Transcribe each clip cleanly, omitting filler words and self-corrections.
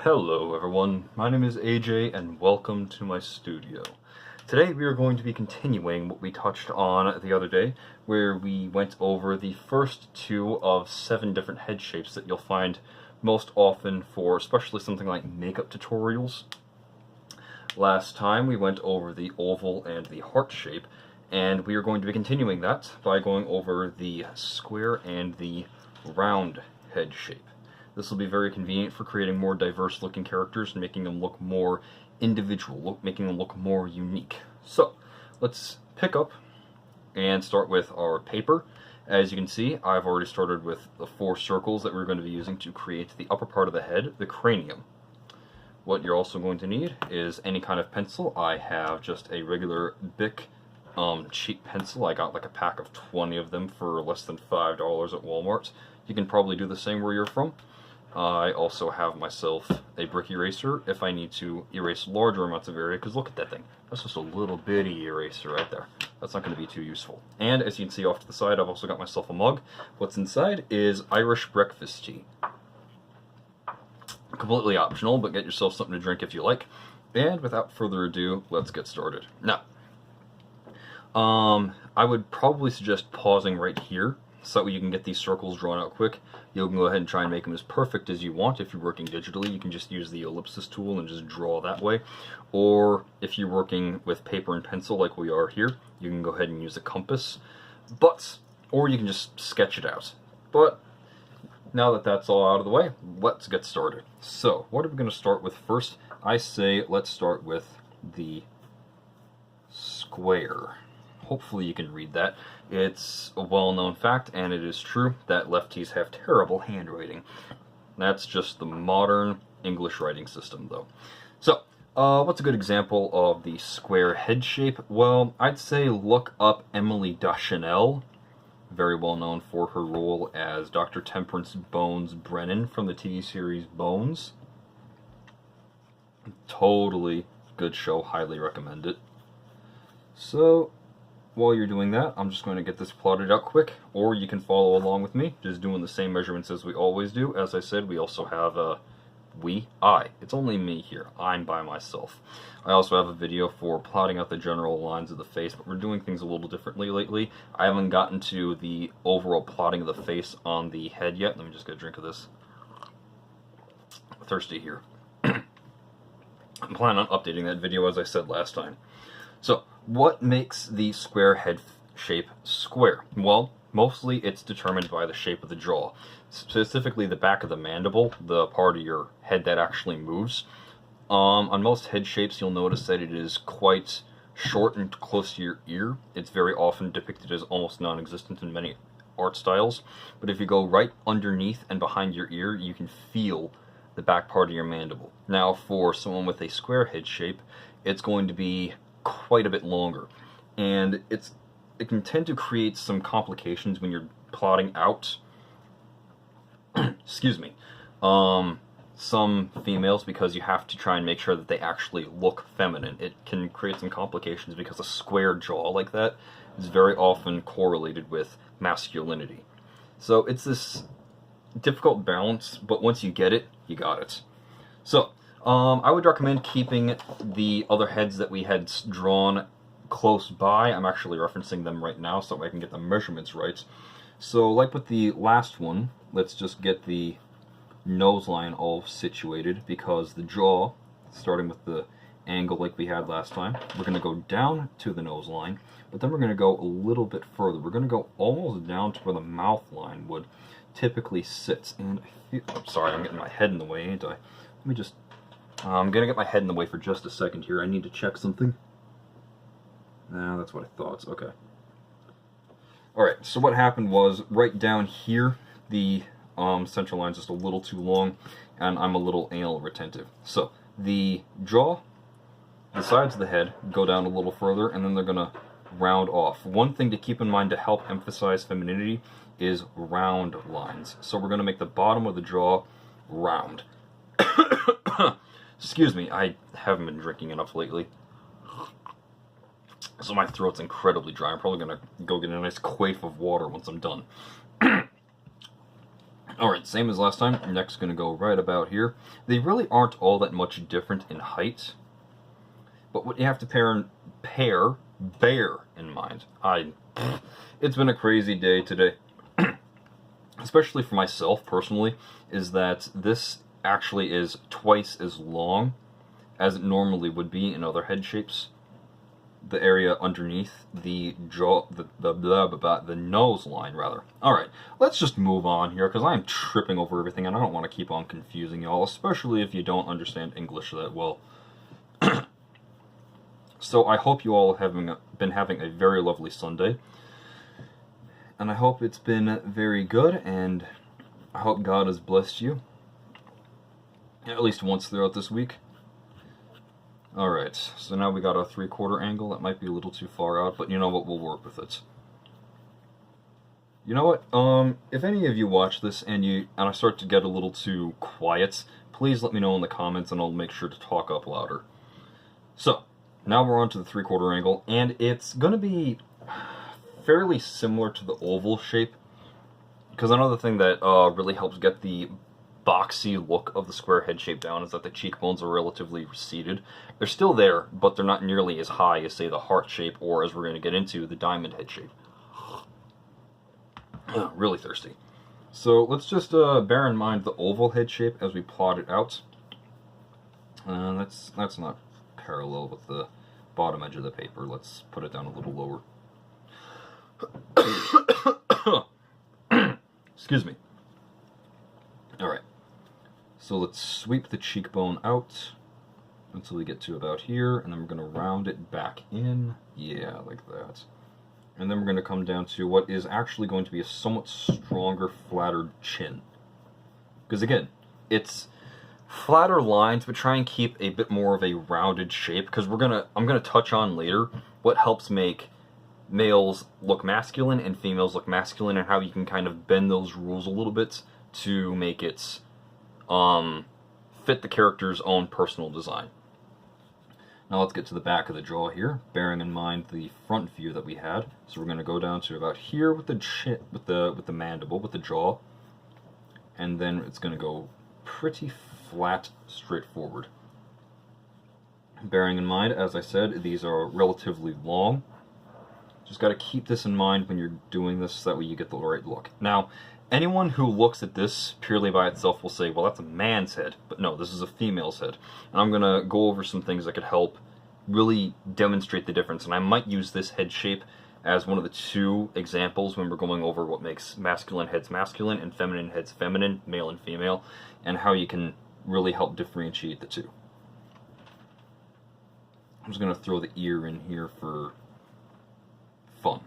Hello everyone, my name is AJ and welcome to my studio. Today we are going to be continuing what we touched on the other day, where we went over the first two of 7 different head shapes that you'll find most often for especially something like makeup tutorials. Last time we went over the oval and the heart shape, and we are going to be continuing that by going over the square and the round head shape. This will be very convenient for creating more diverse looking characters and making them look more individual, making them look more unique. So, let's pick up and start with our paper. As you can see, I've already started with the 4 circles that we're going to be using to create the upper part of the head, the cranium. What you're also going to need is any kind of pencil. I have just a regular Bic cheap pencil. I got like a pack of 20 of them for less than $5 at Walmart. You can probably do the same where you're from. I also have myself a brick eraser if I need to erase larger amounts of area, because look at that thing. That's just a little bitty eraser right there. That's not going to be too useful. And as you can see off to the side, I've also got myself a mug. What's inside is Irish breakfast tea. Completely optional, but get yourself something to drink if you like. And without further ado, let's get started. Now, I would probably suggest pausing right here, so that you can get these circles drawn out quick. You can go ahead and try and make them as perfect as you want. If you're working digitally, you can just use the ellipsis tool and just draw that way. Or if you're working with paper and pencil like we are here, you can go ahead and use a compass. Or you can just sketch it out. But now that that's all out of the way, let's get started. So, what are we going to start with first? I say let's start with the square. Hopefully you can read that. It's a well-known fact, and it is true, that lefties have terrible handwriting. That's just the modern English writing system, though. So, what's a good example of the square head shape? Well, I'd say look up Emily Deschanel, very well known for her role as Dr. Temperance Bones Brennan from the TV series Bones. Totally good show, highly recommend it. So, while you're doing that, I'm just going to get this plotted out quick, or you can follow along with me, just doing the same measurements as we always do. As I said, we also have it's only me here. I'm by myself. I also have a video for plotting out the general lines of the face, but we're doing things a little differently lately. I haven't gotten to the overall plotting of the face on the head yet. Let me just get a drink of this. I'm thirsty here. I'm planning on updating that video as I said last time. So, what makes the square head shape square? Well, mostly it's determined by the shape of the jaw. Specifically the back of the mandible, the part of your head that actually moves. On most head shapes, you'll notice that it is quite short and close to your ear. It's very often depicted as almost non-existent in many art styles. But if you go right underneath and behind your ear, you can feel the back part of your mandible. Now, for someone with a square head shape, it's going to be quite a bit longer, and it can tend to create some complications when you're plotting out excuse me, some females, because you have to try and make sure that they actually look feminine. It can create some complications because a square jaw like that is very often correlated with masculinity. So it's this difficult balance, but once you get it, you got it. So I would recommend keeping the other heads that we had drawn close by. I'm actually referencing them right now so I can get the measurements right. So like with the last one, let's just get the nose line all situated, because the jaw, starting with the angle like we had last time, we're going to go down to the nose line, but then we're going to go a little bit further. We're going to go almost down to where the mouth line would typically sit. And I'm sorry, I'm getting my head in the way, ain't I? Let me just... I'm going to get my head in the way for just a second here. I need to check something. No, that's what I thought. Okay. Alright, so what happened was, right down here, the central line's just a little too long, and I'm a little anal retentive. So, the jaw, the sides of the head, go down a little further, and then they're going to round off. One thing to keep in mind to help emphasize femininity is round lines. So we're going to make the bottom of the jaw round. Excuse me, I haven't been drinking enough lately, so my throat's incredibly dry. I'm probably going to go get a nice quaff of water once I'm done. Alright, same as last time. Neck's going to go right about here. They really aren't all that much different in height. But what you have to bear in mind. It's been a crazy day today. Especially for myself, personally, is that this actually is twice as long as it normally would be in other head shapes. The area underneath the jaw, the nose line, rather. Alright, let's just move on here, because I'm tripping over everything, and I don't want to keep on confusing y'all, especially if you don't understand English that well. So I hope you all have been having a very lovely Sunday. And I hope it's been very good, and I hope God has blessed you at least once throughout this week. Alright, so now we got our 3/4 angle. That might be a little too far out, but you know what, we'll work with it. You know what, if any of you watch this and I start to get a little too quiet, please let me know in the comments and I'll make sure to talk up louder. So, now we're on to the 3/4 angle, and it's going to be fairly similar to the oval shape, because another thing that really helps get the boxy look of the square head shape down is that the cheekbones are relatively receded. They're still there, but they're not nearly as high as, say, the heart shape, or as we're going to get into, the diamond head shape. Really thirsty. So let's just bear in mind the oval head shape as we plot it out. That's not parallel with the bottom edge of the paper. Let's put it down a little lower. Excuse me. Alright. So let's sweep the cheekbone out until we get to about here, and then we're going to round it back in. Yeah, like that. And then we're going to come down to what is actually going to be a somewhat stronger, flatter chin. Because again, it's flatter lines, but try and keep a bit more of a rounded shape, because I'm gonna touch on later what helps make males look masculine and females look masculine, and how you can kind of bend those rules a little bit to make it fit the character's own personal design. Now let's get to the back of the jaw here, bearing in mind the front view that we had. So we're going to go down to about here with the chin, with the mandible, with the jaw, and then it's going to go pretty flat, straightforward. Bearing in mind, as I said, these are relatively long. Just got to keep this in mind when you're doing this, so that way you get the right look. Now, anyone who looks at this purely by itself will say, well, that's a man's head. But no, this is a female's head. And I'm going to go over some things that could help really demonstrate the difference. And I might use this head shape as one of the two examples when we're going over what makes masculine heads masculine and feminine heads feminine, male and female, and how you can really help differentiate the two. I'm just going to throw the ear in here for fun.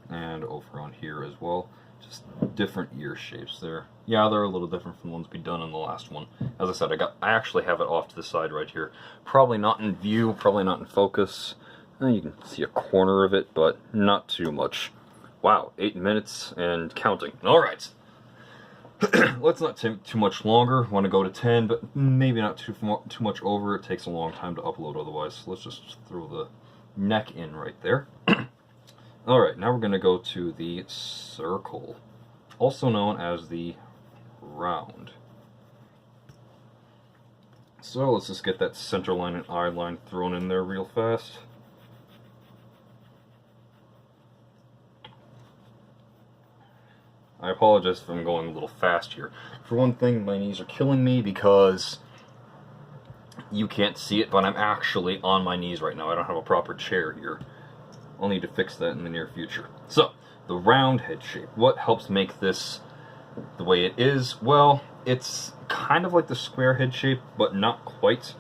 And over on here as well, just different ear shapes there. Yeah, they're a little different from the ones we've done in the last one. As I said, I actually have it off to the side right here. Probably not in view, probably not in focus. You can see a corner of it, but not too much. Wow, 8 minutes and counting. Alright. Let's not take too much longer. Want to go to 10, but maybe not too much over. It takes a long time to upload otherwise. So let's just throw the neck in right there. Alright, now we're going to go to the circle, also known as the round. So let's just get that center line and eye line thrown in there real fast. I apologize if I'm going a little fast here. For one thing, my knees are killing me because you can't see it, but I'm actually on my knees right now. I don't have a proper chair here. I'll need to fix that in the near future. So, the round head shape. What helps make this the way it is? Well, it's kind of like the square head shape, but not quite.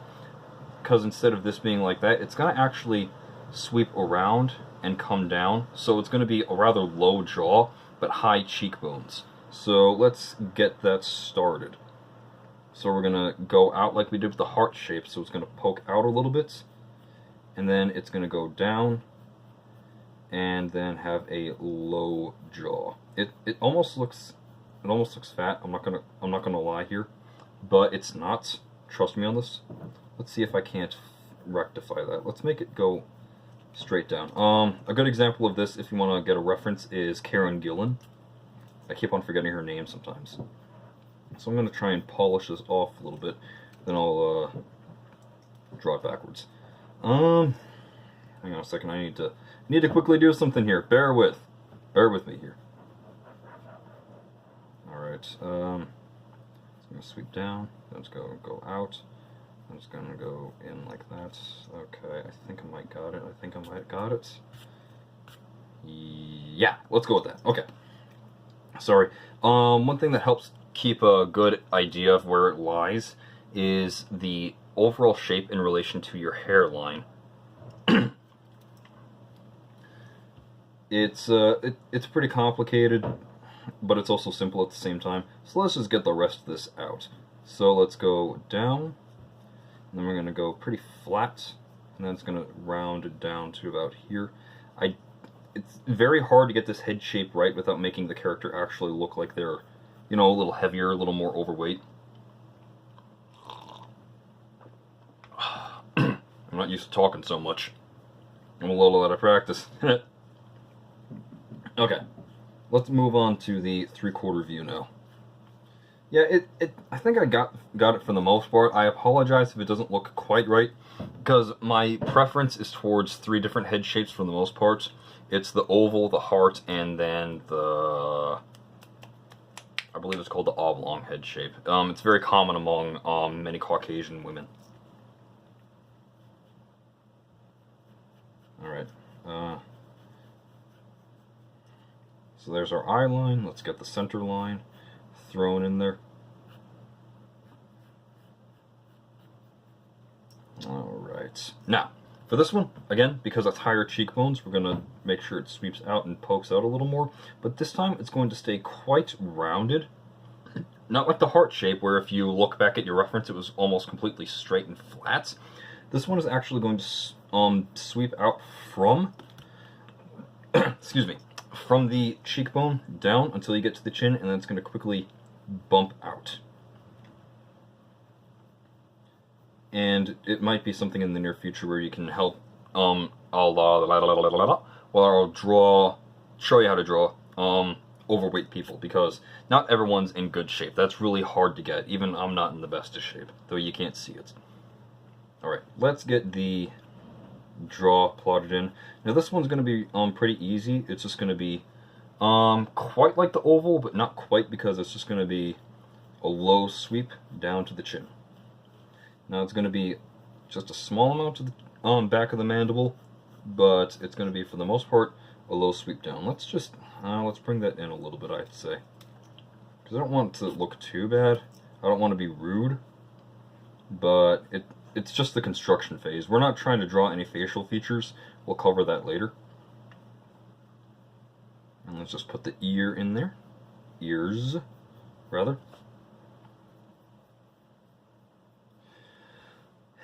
Because instead of this being like that, it's going to actually sweep around and come down. So it's going to be a rather low jaw, but high cheekbones. So let's get that started. So we're going to go out like we did with the heart shape. So it's going to poke out a little bit. And then it's going to go down. And then have a low jaw. It almost looks fat. I'm not gonna lie here, but it's not. Trust me on this. Let's see if I can't rectify that. Let's make it go straight down. A good example of this, if you want to get a reference, is Karen Gillan. I keep on forgetting her name sometimes. So I'm going to try and polish this off a little bit, then I'll draw it backwards. Hang on a second, I need to quickly do something here. Bear with me here. Alright, I'm going to sweep down, then it's going to go out, I'm just going to go in like that. Okay, I think I might got it. Yeah, let's go with that. Okay. Sorry. One thing that helps keep a good idea of where it lies is the overall shape in relation to your hairline. It's pretty complicated, but it's also simple at the same time. So let's just get the rest of this out. So let's go down, and then we're going to go pretty flat, and then it's going to round it down to about here. It's very hard to get this head shape right without making the character actually look like they're, you know, a little heavier, a little more overweight. I'm not used to talking so much. I'm a little out of practice. Okay, let's move on to the 3/4 view now. Yeah, I think I got it for the most part. I apologize if it doesn't look quite right, because my preference is towards 3 different head shapes for the most part. It's the oval, the heart, and then I believe it's called the oblong head shape. It's very common among many Caucasian women. Alright, so there's our eye line. Let's get the center line thrown in there. Alright, now, for this one, again, because it's higher cheekbones, we're going to make sure it sweeps out and pokes out a little more, but this time it's going to stay quite rounded. Not like the heart shape, where if you look back at your reference, it was almost completely straight and flat. This one is actually going to sweep out from, excuse me, from the cheekbone down until you get to the chin, and then it's going to quickly bump out. And it might be something in the near future where you can help, I'll show you how to draw overweight people, because not everyone's in good shape. That's really hard to get. Even I'm not in the best of shape, though you can't see it. Alright, let's get the draw plotted in. Now this one's going to be pretty easy. It's just going to be quite like the oval, but not quite, because it's just going to be a low sweep down to the chin. Now it's going to be just a small amount to the back of the mandible, but it's going to be, for the most part, a low sweep down. Let's just, let's bring that in a little bit, I'd say. Because I don't want it to look too bad. I don't want to be rude, but it's just the construction phase. We're not trying to draw any facial features. We'll cover that later. And let's just put the ear in there. Ears, rather.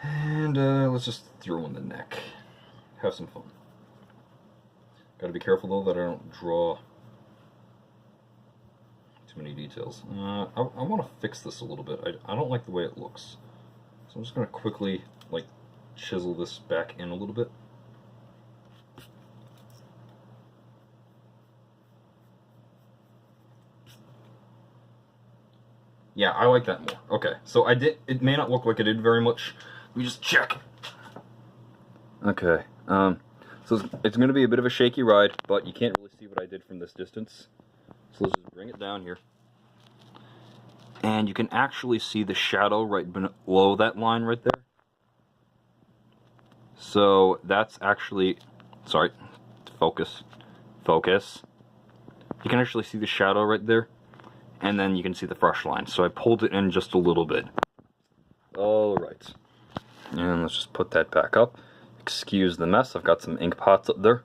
And let's just throw in the neck. Have some fun. Gotta be careful though that I don't draw too many details. I want to fix this a little bit. I don't like the way it looks. So I'm just gonna quickly, like, chisel this back in a little bit. Yeah, I like that more. Okay, so it may not look like I did very much. Let me just check. Okay, so it's going to be a bit of a shaky ride, but you can't really see what I did from this distance. So let's just bring it down here. And you can actually see the shadow right below that line right there. So that's actually, sorry, focus. You can actually see the shadow right there. And then you can see the fresh line. So I pulled it in just a little bit. Alright. And let's just put that back up. Excuse the mess, I've got some ink pots up there.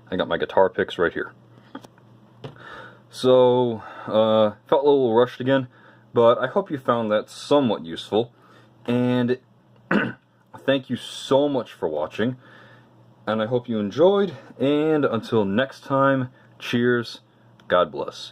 I got my guitar picks right here. So, felt a little rushed again, but I hope you found that somewhat useful. And thank you so much for watching. And I hope you enjoyed. And until next time, cheers, God bless.